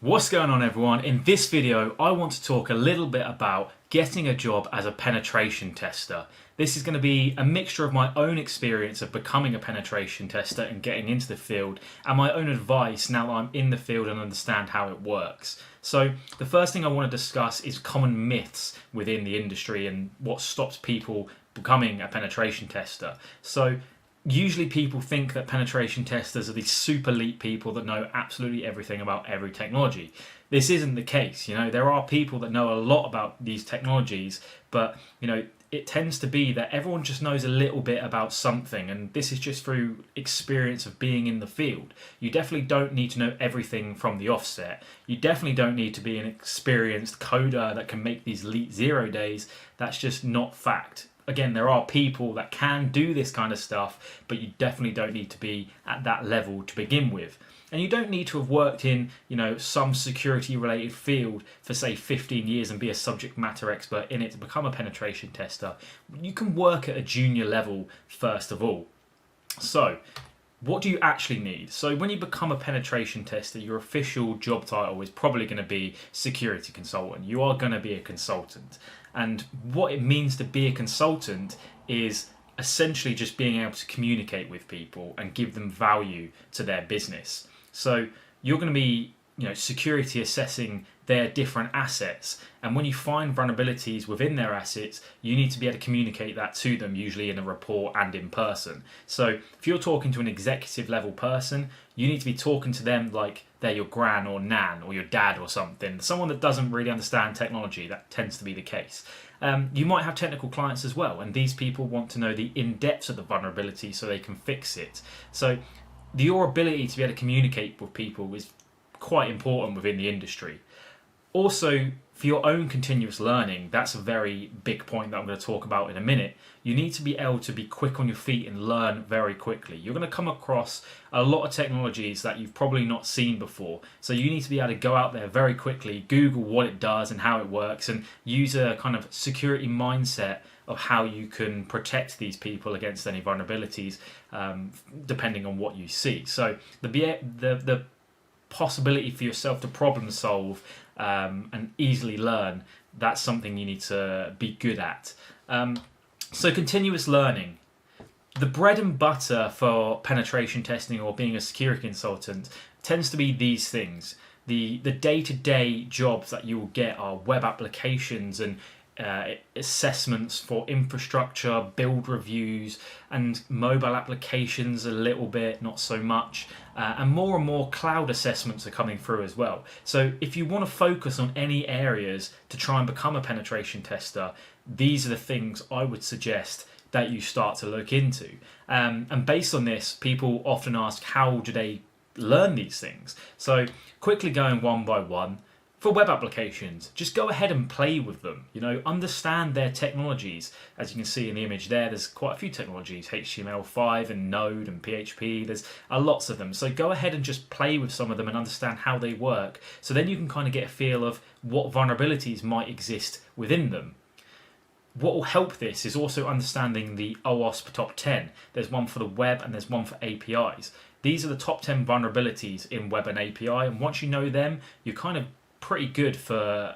What's going on, everyone? In this video I want to talk a little bit about getting a job as a penetration tester. This is going to be a mixture of my own experience of becoming a penetration tester and getting into the field, and my own advice now that I'm in the field and understand how it works. So the first thing I want to discuss is common myths within the industry and what stops people becoming a penetration tester. So usually people think that penetration testers are these super elite people that know absolutely everything about every technology. This isn't the case. There are people that know a lot about these technologies, but it tends to be that everyone just knows a little bit about something, and this is just through experience of being in the field. You definitely don't need to know everything from the offset. You definitely don't need to be an experienced coder that can make these elite 0 days. That's just not fact. Again, there are people that can do this kind of stuff, but you definitely don't need to be at that level to begin with. And you don't need to have worked in, some security related field for say 15 years and be a subject matter expert in it to become a penetration tester. You can work at a junior level first of all. So, what do you actually need? So when you become a penetration tester, your official job title is probably going to be security consultant. You are going to be a consultant. And what it means to be a consultant is essentially just being able to communicate with people and give them value to their business. So you're going to be, security assessing their different assets, and when you find vulnerabilities within their assets, you need to be able to communicate that to them, usually in a report and in person. So if you're talking to an executive level person, you need to be talking to them like they're your gran or nan or your dad or something, someone that doesn't really understand technology. That tends to be the case. You might have technical clients as well, and these people want to know the in-depths of the vulnerability so they can fix it. So your ability to be able to communicate with people is quite important within the industry. Also, for your own continuous learning, that's a very big point that I'm going to talk about in a minute. You need to be able to be quick on your feet and learn very quickly. You're going to come across a lot of technologies that you've probably not seen before. So you need to be able to go out there very quickly, Google what it does and how it works, and use a kind of security mindset of how you can protect these people against any vulnerabilities, depending on what you see. So the possibility for yourself to problem solve and easily learn, that's something you need to be good at. So continuous learning. The bread and butter for penetration testing or being a security consultant tends to be these things. The day-to-day jobs that you will get are web applications and assessments for infrastructure, build reviews, and mobile applications a little bit, not so much. And more cloud assessments are coming through as well. So if you want to focus on any areas to try and become a penetration tester, these are the things I would suggest that you start to look into. And based on this, people often ask, how do they learn these things? So quickly going one by one. For web applications, just go ahead and play with them. Understand their technologies. As you can see in the image there's quite a few technologies, HTML5 and Node and PHP. There's lots of them. So go ahead and just play with some of them and understand how they work. So then you can kind of get a feel of what vulnerabilities might exist within them. What will help this is also understanding the OWASP top 10. There's one for the web and there's one for APIs. These are the top 10 vulnerabilities in web and API, and once you know them, you're kind of pretty good for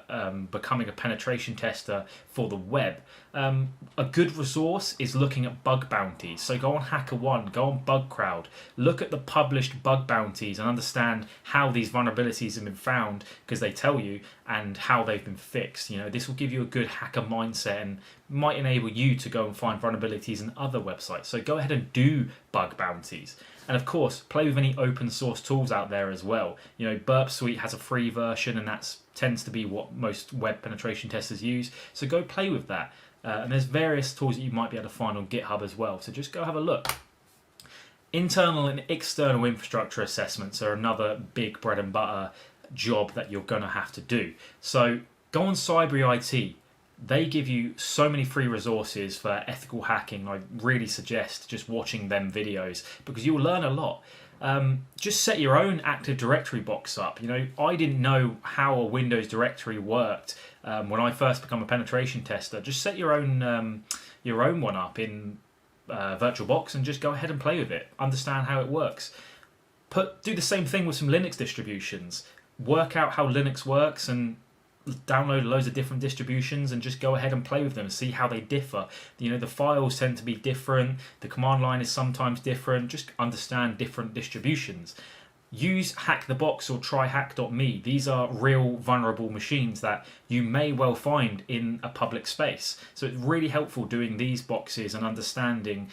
becoming a penetration tester for the web. A good resource is looking at bug bounties. So go on HackerOne, go on BugCrowd, look at the published bug bounties and understand how these vulnerabilities have been found, because they tell you, and how they've been fixed. This will give you a good hacker mindset and might enable you to go and find vulnerabilities in other websites. So go ahead and do bug bounties. And of course, play with any open source tools out there as well. Burp Suite has a free version, and that tends to be what most web penetration testers use. So go play with that. And there's various tools that you might be able to find on GitHub as well. So just go have a look. Internal and external infrastructure assessments are another big bread and butter job that you're going to have to do. So go on Cyber IT. They give you so many free resources for ethical hacking. I really suggest just watching them videos because you'll learn a lot. Just set your own Active Directory box up. I didn't know how a Windows directory worked when I first became a penetration tester. Just set your own one up in VirtualBox and just go ahead and play with it. Understand how it works. Do the same thing with some Linux distributions. work out how Linux works and download loads of different distributions and just go ahead and play with them and see how they differ. The files tend to be different, the command line is sometimes different. Just understand different distributions. Use Hack the Box or tryhack.me. These are real vulnerable machines that you may well find in a public space. So it's really helpful doing these boxes and understanding,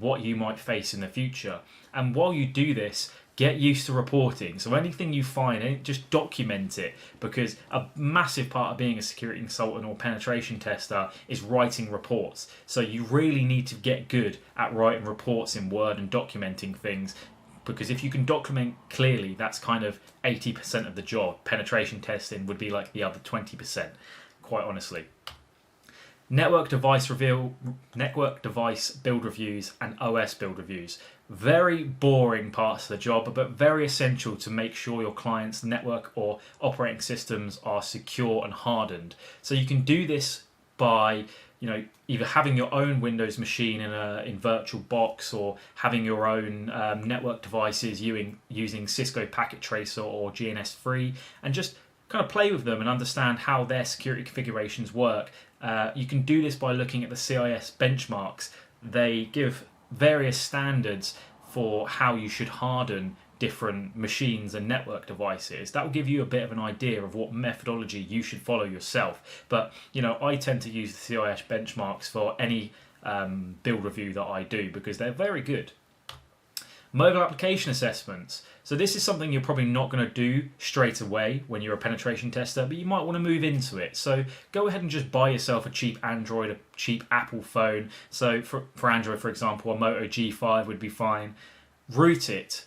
what you might face in the future. And while you do this, get used to reporting. So anything you find, just document it, because a massive part of being a security consultant or penetration tester is writing reports. So you really need to get good at writing reports in Word and documenting things, because if you can document clearly, that's kind of 80% of the job. Penetration testing would be like the other 20%, quite honestly. Network device build reviews and OS build reviews. Very boring parts of the job, but very essential to make sure your client's network or operating systems are secure and hardened. So you can do this by either having your own Windows machine in VirtualBox, or having your own network devices using Cisco Packet Tracer or GNS3, and just kind of play with them and understand how their security configurations work. You can do this by looking at the CIS benchmarks. They give various standards for how you should harden different machines and network devices. That will give you a bit of an idea of what methodology you should follow yourself. But I tend to use the CIS benchmarks for any build review that I do, because they're very good. Mobile application assessments. So this is something you're probably not going to do straight away when you're a penetration tester, but you might want to move into it. So go ahead and just buy yourself a cheap Android, a cheap Apple phone. So for Android, for example, a Moto G5 would be fine. Root it.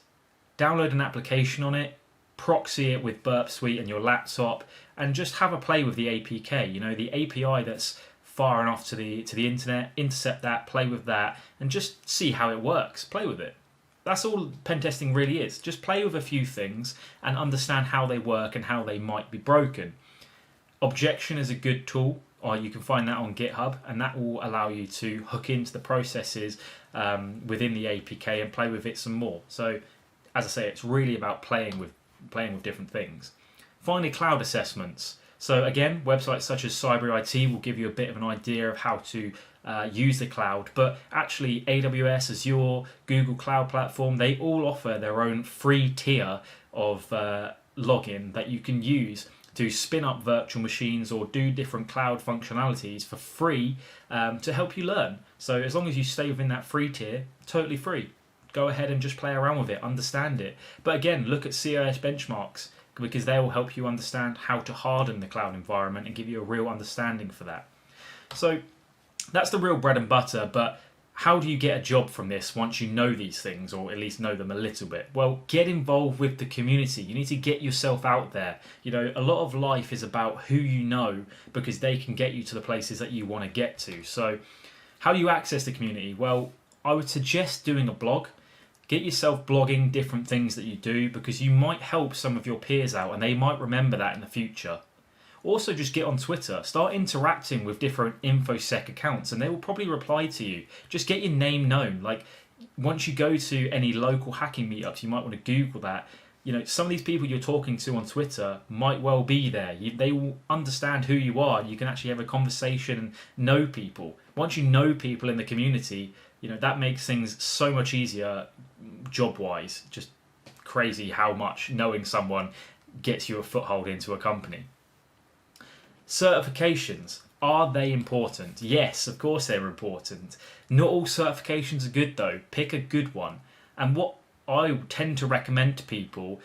Download an application on it, proxy it with Burp Suite and your laptop, and just have a play with the APK. The API that's far enough to the internet, intercept that, play with that, and just see how it works. Play with it. That's all pen testing really is. Just play with a few things and understand how they work and how they might be broken. Objection is a good tool, or you can find that on GitHub, and that will allow you to hook into the processes within the APK and play with it some more. So, as I say, it's really about playing with different things. Finally, cloud assessments. So again, websites such as Cyber IT will give you a bit of an idea of how to use the cloud, but actually AWS, Azure, Google Cloud Platform, they all offer their own free tier of login that you can use to spin up virtual machines or do different cloud functionalities for free to help you learn. So as long as you stay within that free tier, totally free. Go ahead and just play around with it, understand it. But again, look at CIS benchmarks, because they will help you understand how to harden the cloud environment and give you a real understanding for that. So that's the real bread and butter, but how do you get a job from this once you know these things, or at least know them a little bit? Well, get involved with the community. You need to get yourself out there. A lot of life is about who you know, because they can get you to the places that you want to get to. So how do you access the community? Well, I would suggest doing a blog. Get yourself blogging different things that you do, because you might help some of your peers out and they might remember that in the future. Also, just get on Twitter. Start interacting with different Infosec accounts and they will probably reply to you. Just get your name known. Like, once you go to any local hacking meetups, you might want to Google that. Some of these people you're talking to on Twitter might well be there. They will understand who you are. You can actually have a conversation and know people. Once you know people in the community, that makes things so much easier job-wise. Just crazy how much knowing someone gets you a foothold into a company. Certifications. Are they important? Yes, of course they're important. Not all certifications are good though. Pick a good one. And what I tend to recommend to people,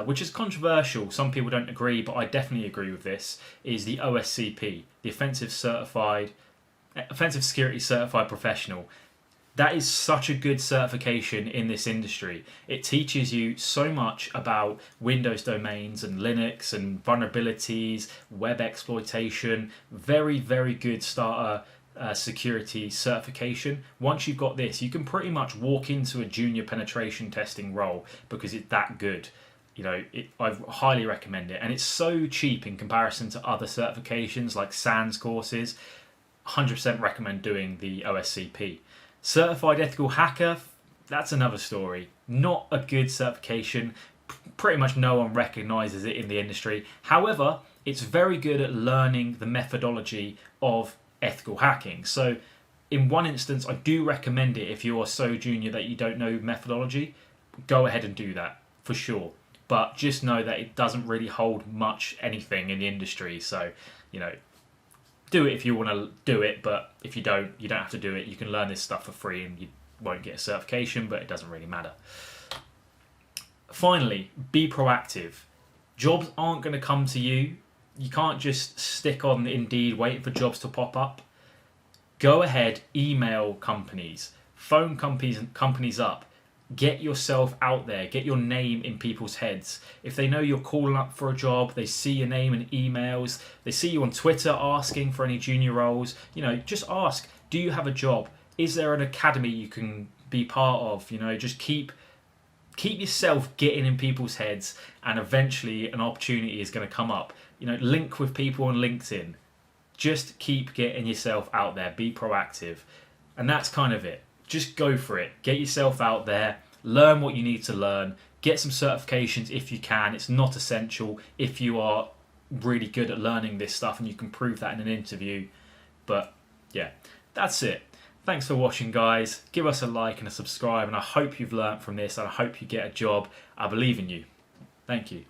which is controversial, some people don't agree, but I definitely agree with this, is the OSCP, the Offensive Security Certified Professional. That is such a good certification in this industry. It teaches you so much about Windows domains and Linux and vulnerabilities, web exploitation. Very, very good starter security certification. Once you've got this, you can pretty much walk into a junior penetration testing role because it's that good. I highly recommend it. And it's so cheap in comparison to other certifications like SANS courses. 100% recommend doing the OSCP. Certified Ethical Hacker, that's another story. Not a good certification. pretty much no one recognizes it in the industry. However, it's very good at learning the methodology of ethical hacking. So in one instance, I do recommend it. If you are so junior that you don't know methodology, go ahead and do that for sure. But just know that it doesn't really hold much anything in the industry. So, do it if you want to do it, but if you don't have to do it. You can learn this stuff for free and you won't get a certification, but it doesn't really matter. Finally, be proactive. Jobs aren't going to come to you. You can't just stick on Indeed waiting for jobs to pop up. Go ahead, email companies, phone companies up. Get yourself out there. Get your name in people's heads. If they know you're calling up for a job, they see your name in emails, they see you on Twitter asking for any junior roles, just ask, do you have a job? Is there an academy you can be part of? Just keep yourself getting in people's heads, and eventually an opportunity is going to come up. Link with people on LinkedIn. Just keep getting yourself out there. Be proactive. And that's kind of it. Just go for it. Get yourself out there. Learn what you need to learn. Get some certifications if you can. It's not essential if you are really good at learning this stuff and you can prove that in an interview. But yeah, that's it. Thanks for watching, guys. Give us a like and a subscribe, and I hope you've learned from this, and I hope you get a job. I believe in you. Thank you.